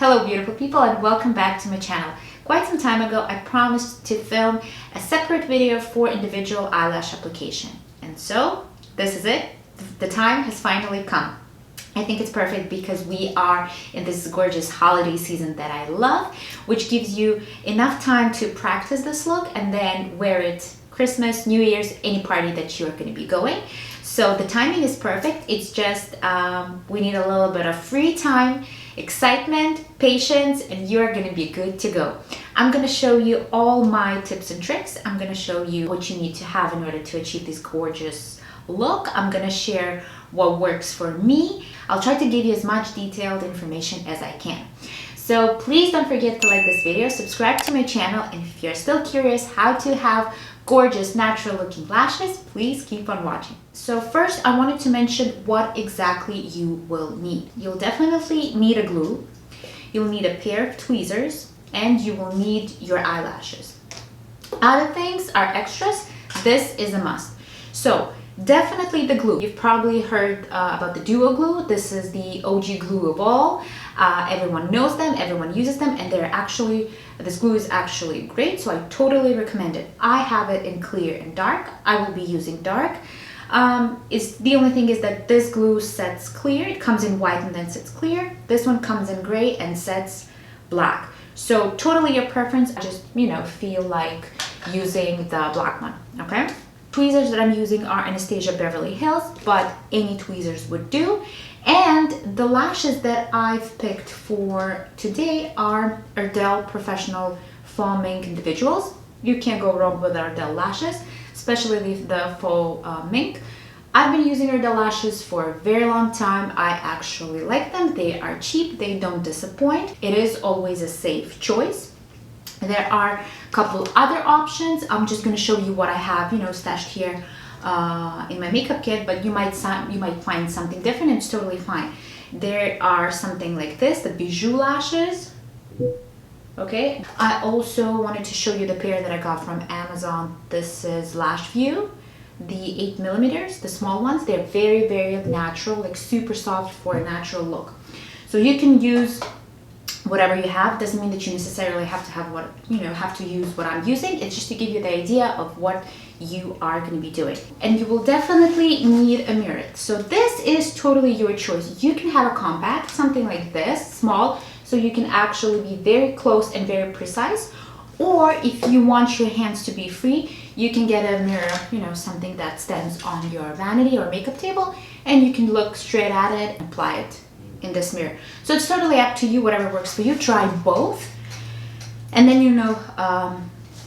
Hello beautiful people and welcome back to my channel. Quite some time ago I promised to film a separate video for individual eyelash application. And so this is it. The time has finally come. I think it's perfect because we are in this gorgeous holiday season that I love, which gives you enough time to practice this look and then wear it Christmas, New Year's, any party that you're going to be going. So the timing is perfect. It's just we need a little bit of free time, excitement, patience, and you're going to be good to go. I'm going to show you all my tips and tricks. I'm going to show you what you need to have in order to achieve this gorgeous look. I'm going to share what works for me. I'll try to give you as much detailed information as I can. So please don't forget to like this video, subscribe to my channel, and if you're still curious how to have gorgeous natural looking lashes, please keep on watching. So first I wanted to mention what exactly you will need. You'll definitely need a glue, you'll need a pair of tweezers, and you will need your eyelashes. Other things are extras. This is a must. So definitely the glue. You've probably heard about the duo glue. This is the OG glue of all. Everyone knows them, everyone uses them, and this glue is actually great, so I totally recommend it. I have it in clear and dark. I will be using dark. The only thing is that this glue sets clear. It comes in white and then sets clear. This one comes in gray and sets black. So totally your preference. I just, feel like using the black one, okay? Tweezers that I'm using are Anastasia Beverly Hills, but any tweezers would do. And the lashes that I've picked for today are Ardell Professional Foaming Individuals. You can't go wrong with Ardell lashes, especially with the faux mink. I've been using Ardell lashes for a very long time. I actually like them. They are cheap. They don't disappoint. It is always a safe choice. There are a couple other options. I'm just going to show you what I have, stashed here in my makeup kit, but you might find something different. It's totally fine. There are something like this, the Bijou lashes. Okay. I also wanted to show you the pair that I got from Amazon. This is Lash View, the 8mm, the small ones. They're very, very natural, like super soft for a natural look. So you can use whatever you have. Doesn't mean that you necessarily have to have to use what I'm using. It's just to give you the idea of what you are going to be doing. And you will definitely need a mirror. So this is totally your choice. You can have a compact, something like this, small, so you can actually be very close and very precise. Or if you want your hands to be free, you can get a mirror, something that stands on your vanity or makeup table, and you can look straight at it and apply it in this mirror. So it's totally up to you, whatever works for you. Try both and then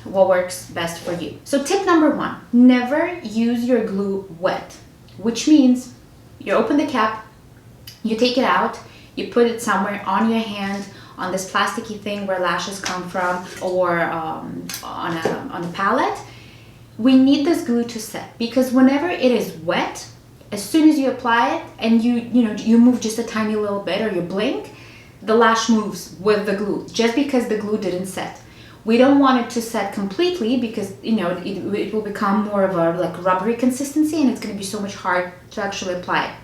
what works best for you. So tip number one, never use your glue wet, which means you open the cap, you take it out, you put it somewhere on your hand, on this plasticky thing where lashes come from, or on a palette. We need this glue to set, because whenever it is wet, as soon as you apply it and you move just a tiny little bit or you blink, the lash moves with the glue just because the glue didn't set. We don't want it to set completely because it will become more of a rubbery consistency and it's going to be so much hard to actually apply it.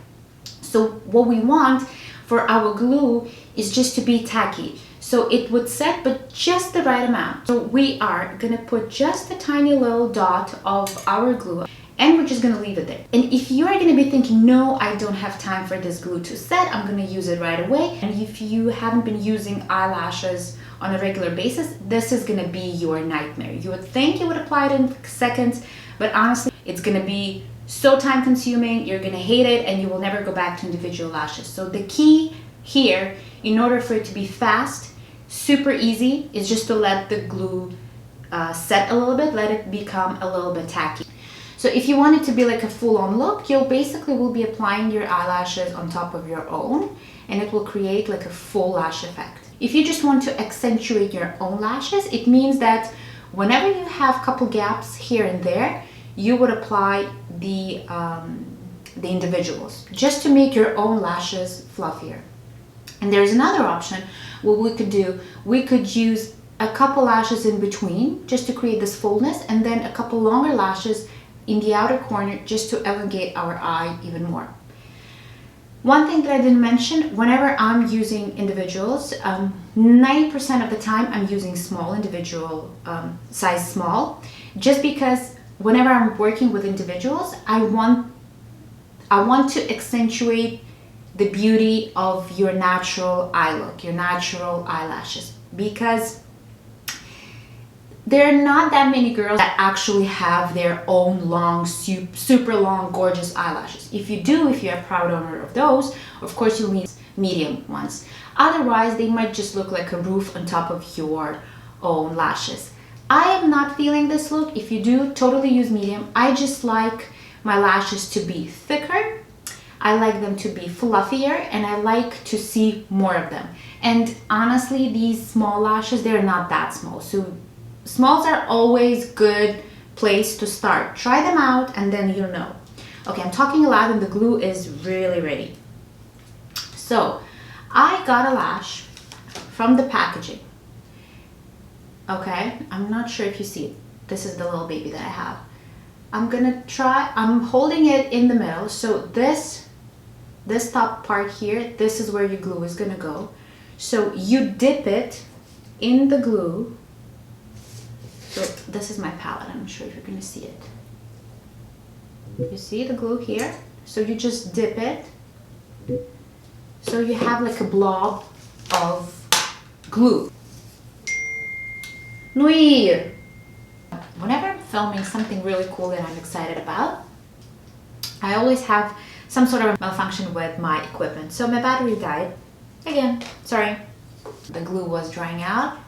So what we want for our glue is just to be tacky. So it would set, but just the right amount. So we are going to put just a tiny little dot of our glue, and we're just going to leave it there. And if you are going to be thinking, no, I don't have time for this glue to set, I'm going to use it right away. And if you haven't been using eyelashes on a regular basis, this is going to be your nightmare. You would think you would apply it in seconds, but honestly, it's going to be so time consuming, you're going to hate it, and you will never go back to individual lashes. So the key here, in order for it to be fast, super easy, is just to let the glue set a little bit, let it become a little bit tacky. So if you want it to be like a full-on look, you'll basically will be applying your eyelashes on top of your own, and it will create like a full lash effect. If you just want to accentuate your own lashes, it means that whenever you have a couple gaps here and there, you would apply the individuals just to make your own lashes fluffier. And there's another option. What we could do, we could use a couple lashes in between just to create this fullness, and then a couple longer lashes in the outer corner just to elongate our eye even more. One thing that I didn't mention, whenever I'm using individuals, 90% of the time I'm using small individual, size small, just because whenever I'm working with individuals, I want to accentuate the beauty of your natural eye look, your natural eyelashes, because there are not that many girls that actually have their own long, super long, gorgeous eyelashes. If you do, if you're a proud owner of those, of course you'll need medium ones. Otherwise, they might just look like a roof on top of your own lashes. I am not feeling this look. If you do, totally use medium. I just like my lashes to be thicker. I like them to be fluffier, and I like to see more of them. And honestly, these small lashes, they're not that small. So smalls are always good place to start. Try them out and then you'll know. Okay, I'm talking a lot and the glue is really ready. So I got a lash from the packaging. Okay, I'm not sure if you see it. This is the little baby that I have. I'm holding it in the middle. So this top part here, this is where your glue is gonna go. So you dip it in the glue. So this is my palette. I'm not sure if you're going to see it. You see the glue here? So you just dip it. So you have like a blob of glue. Whenever I'm filming something really cool that I'm excited about, I always have some sort of malfunction with my equipment. So my battery died. Again, sorry. The glue was drying out.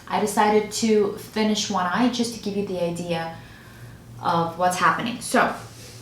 I decided to finish one eye just to give you the idea of what's happening. So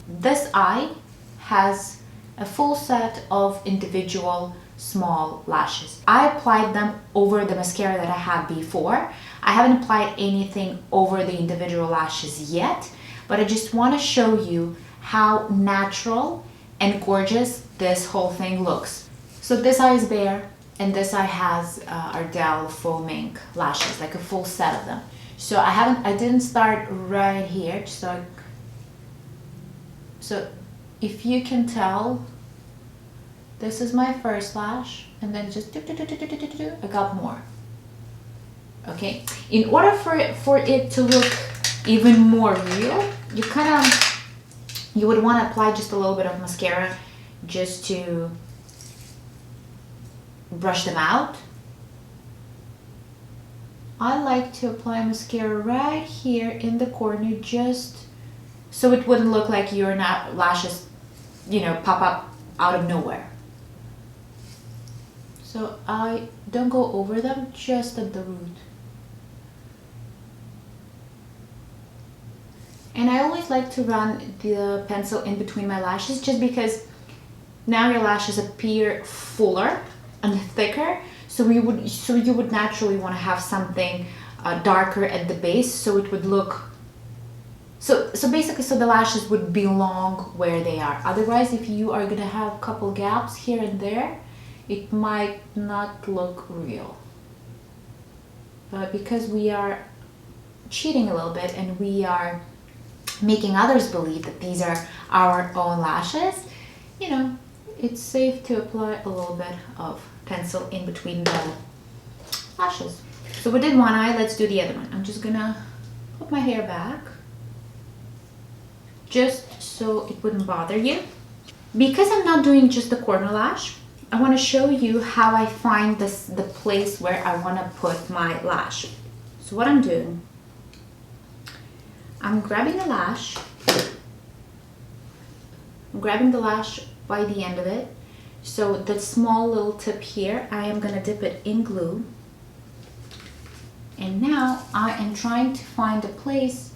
this eye has a full set of individual small lashes. I applied them over the mascara that I had before. I haven't applied anything over the individual lashes yet, but I just want to show you how natural and gorgeous this whole thing looks. So this eye is bare. And this eye has Ardell foaming lashes, like a full set of them. So I didn't start right here. So if you can tell, this is my first lash, and then just I got more. Okay. In order for it to look even more real, you would want to apply just a little bit of mascara, just to brush them out. I like to apply mascara right here in the corner, just so it wouldn't look like your lashes, pop up out of nowhere. So I don't go over them, just at the root. And I always like to run the pencil in between my lashes, just because now your lashes appear fuller and thicker, so you would naturally want to have something darker at the base, so it would look so basically the lashes would belong where they are. Otherwise, if you are gonna have a couple gaps here and there, it might not look real. But because we are cheating a little bit and we are making others believe that these are our own lashes, it's safe to apply a little bit of pencil in between the lashes. So we did one eye, let's do the other one. I'm just gonna put my hair back, just so it wouldn't bother you. Because I'm not doing just the corner lash, I want to show you how I find the place where I want to put my lash. So what I'm doing, I'm grabbing the lash, by the end of it. So the small little tip here, I am gonna dip it in glue. And now I am trying to find a place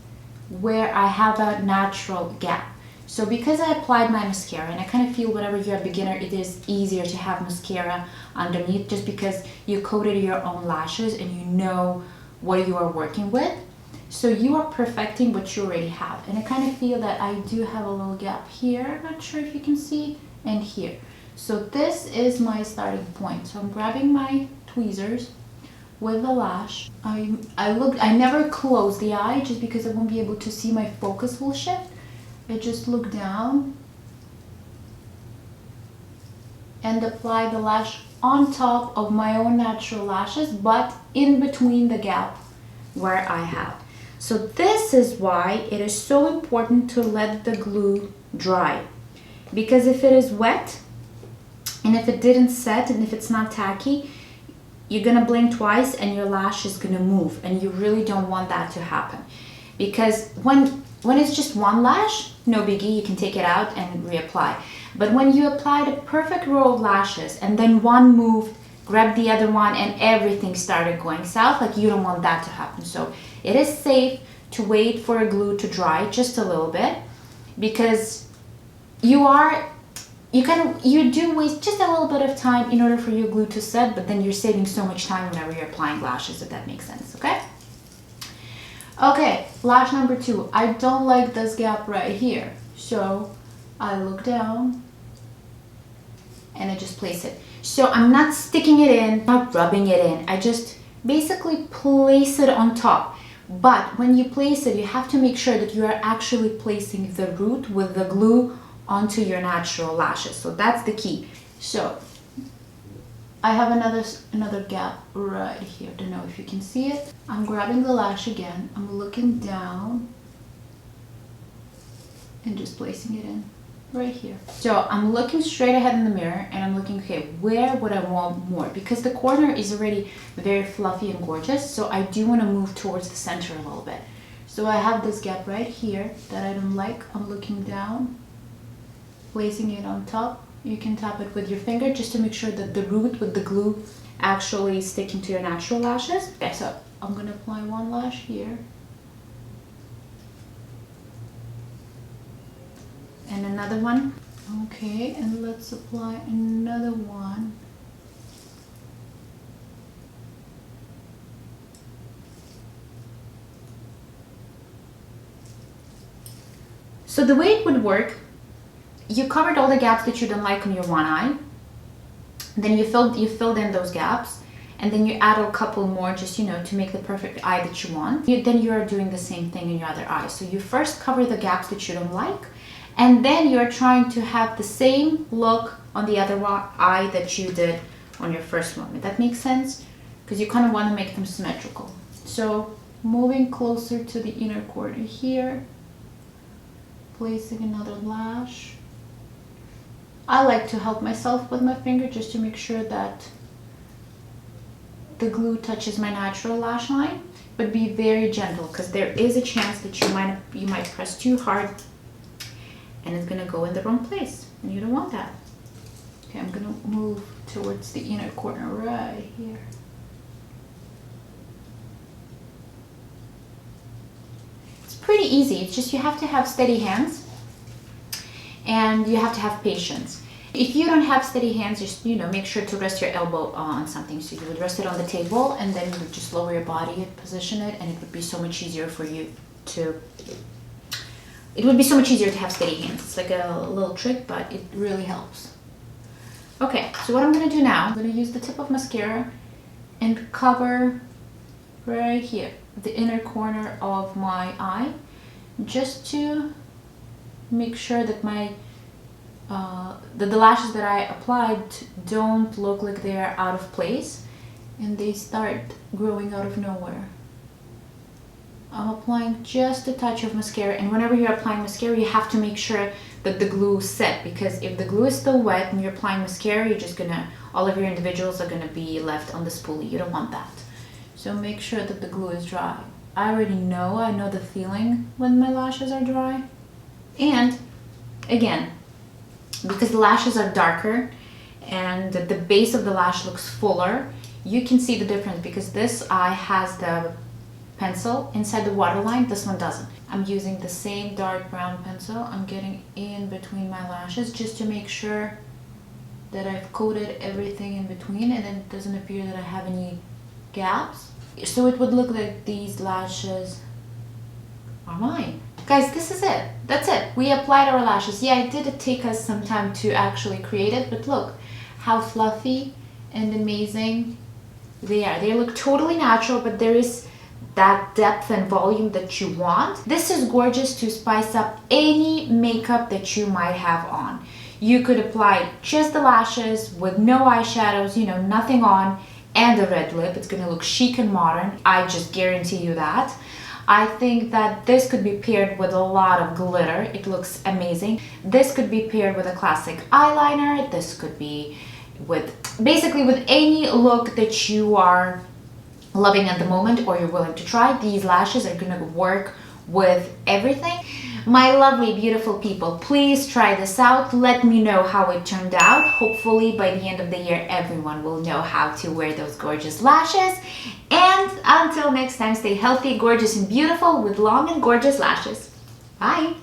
where I have a natural gap. So because I applied my mascara, and I kind of feel whenever you're a beginner, it is easier to have mascara underneath, just because you coated your own lashes and you know what you are working with. So you are perfecting what you already have. And I kind of feel that I do have a little gap here, I'm not sure if you can see, and here. So this is my starting point. So I'm grabbing my tweezers with the lash. I never close the eye, just because I won't be able to see, my focus will shift. I just look down and apply the lash on top of my own natural lashes, but in between the gap where I have. So this is why it is so important to let the glue dry, because if it is wet and if it didn't set and if it's not tacky, you're gonna blink twice and your lash is gonna move, and you really don't want that to happen. Because when it's just one lash, no biggie, you can take it out and reapply. But when you apply the perfect row of lashes and then one moved, grabbed the other one, and everything started going south, like, you don't want that to happen. So it is safe to wait for a glue to dry just a little bit, because you do waste just a little bit of time in order for your glue to set, but then you're saving so much time whenever you're applying lashes, if that makes sense, okay? Okay, lash number 2. I don't like this gap right here, so I look down and I just place it. So I'm not sticking it in, not rubbing it in, I just basically place it on top. But when you place it, you have to make sure that you are actually placing the root with the glue onto your natural lashes. So that's the key. So I have another gap right here. Don't know if you can see it. I'm grabbing the lash again. I'm looking down and just placing it in right here. So I'm looking straight ahead in the mirror and I'm looking, okay, where would I want more? Because the corner is already very fluffy and gorgeous, so I do want to move towards the center a little bit. So I have this gap right here that I don't like. I'm looking down, placing it on top. You can tap it with your finger just to make sure that the root with the glue actually sticking to your natural lashes. Okay, so I'm gonna apply one lash here. And another one. Okay, and let's apply another one. So the way it would work, you covered all the gaps that you don't like on your one eye. Then you filled in those gaps, and then you add a couple more just, to make the perfect eye that you want. Then you are doing the same thing in your other eye. So you first cover the gaps that you don't like, and then you're trying to have the same look on the other eye that you did on your first one. If that makes sense? Because you kind of want to make them symmetrical. So moving closer to the inner corner here, placing another lash. I like to help myself with my finger just to make sure that the glue touches my natural lash line, but be very gentle, because there is a chance that you might press too hard and it's gonna go in the wrong place, and you don't want that. Okay, I'm gonna move towards the inner corner right here. It's pretty easy. It's just you have to have steady hands and you have to have patience. If you don't have steady hands, just make sure to rest your elbow on something. So you would rest it on the table, and then you would just lower your body and position it, and it would be so much easier for you to. It would be so much easier to have steady hands. It's like a little trick, but it really helps. Okay, so what I'm gonna do now, I'm gonna use the tip of mascara and cover right here, the inner corner of my eye, just to make sure that the lashes that I applied don't look like they're out of place and they start growing out of nowhere. I'm applying just a touch of mascara, and whenever you're applying mascara, you have to make sure that the glue is set, because if the glue is still wet and you're applying mascara, all of your individuals are gonna be left on the spoolie. You don't want that. So make sure that the glue is dry. I know the feeling when my lashes are dry. And again, because the lashes are darker and the base of the lash looks fuller, you can see the difference, because this eye has the pencil inside the waterline, this one doesn't. I'm using the same dark brown pencil. I'm getting in between my lashes just to make sure that I've coated everything in between, and then it doesn't appear that I have any gaps. So it would look like these lashes are mine. Guys, this is it. That's it. We applied our lashes. Yeah, it did take us some time to actually create it, but look how fluffy and amazing they are. They look totally natural, but there is that depth and volume that you want. This is gorgeous to spice up any makeup that you might have on. You could apply just the lashes with no eyeshadows, you know, nothing on, and a red lip. It's gonna look chic and modern. I just guarantee you that. I think that this could be paired with a lot of glitter. It looks amazing. This could be paired with a classic eyeliner. This could be with basically with any look that you are loving at the moment or you're willing to try. These lashes are gonna work with everything. My lovely, beautiful people, please try this out. Let me know how it turned out. Hopefully by the end of the year, everyone will know how to wear those gorgeous lashes. And until next time, stay healthy, gorgeous, and beautiful with long and gorgeous lashes. Bye.